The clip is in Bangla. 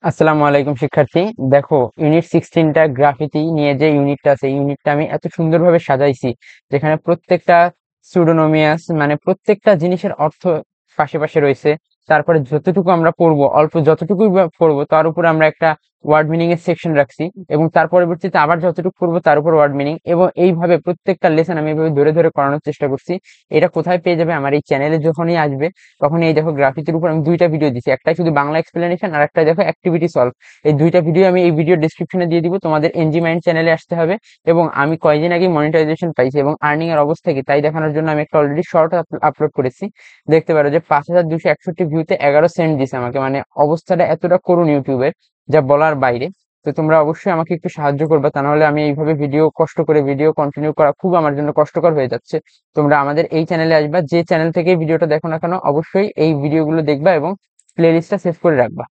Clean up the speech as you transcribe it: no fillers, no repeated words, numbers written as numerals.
আসসালামু আলাইকুম শিক্ষার্থী। দেখো, ইউনিট 16টা গ্রাফিতি নিয়ে যে ইউনিটটা আছে, এই ইউনিটটা আমি এত সুন্দরভাবে সাজাইছি যেখানে প্রত্যেকটা সুডোনোমিয়াস মানে প্রত্যেকটা জিনিসের অর্থ পাশে পাশে রয়েছে। তারপরে যতটুকু আমরা পড়বো, অল্প যতটুকু পড়বো তার উপর আমরা একটা ওয়ার্ড মিনিং এর সেকশন রাখছি, এবং তার পরবর্তীতে আবার যতটুকু পড়বো তার উপর ওয়ার্ড মিনিং, এবং এইভাবে প্রত্যেকটা লেসন আমি এইভাবে ধরে ধরে করানোর চেষ্টা করছি। এটা কোথায় পেয়ে যাবে? আমার এই চ্যানেলে যখনই আসবে তখন এই দেখো গ্রাফিতির উপর আমি দুইটা ভিডিও দিচ্ছি, একটা শুধু বাংলা এক্সপ্লেনেশন আর একটা দেখো অ্যাক্টিভিটি সলভ। এই দুইটা ভিডিও আমি এই ভিডিও ডেসক্রিপশনে দিয়ে দিব, তোমাদের এনজি মাইন্ড চ্যানেলে আসতে হবে। এবং আমি কয়েকদিন আগে মনিটাইজেশন পাইছি এবং আর্নিং এর অবস্থা কি তাই দেখানোর জন্য আমি একটা অলরেডি শর্ট আপলোড করেছি। দেখতে পারো যে 5261 ভিউতে 11 সেন্ট দিছে আমাকে, মানে অবস্থাটা এতটা করুন ইউটিউবের, যা বলার বাইরে। তো তোমরা অবশ্যই আমাকে একটু সাহায্য করবে, তা নাহলে আমি এইভাবে ভিডিও কষ্ট করে ভিডিও কন্টিনিউ করা খুব আমার জন্য কষ্টকর হয়ে যাচ্ছে। তোমরা আমাদের এই চ্যানেলে আসবা, যে চ্যানেল থেকে ভিডিওটা দেখো না কেন অবশ্যই এই ভিডিওগুলো দেখবা এবং প্লে লিস্টটা সেভ করে রাখবা।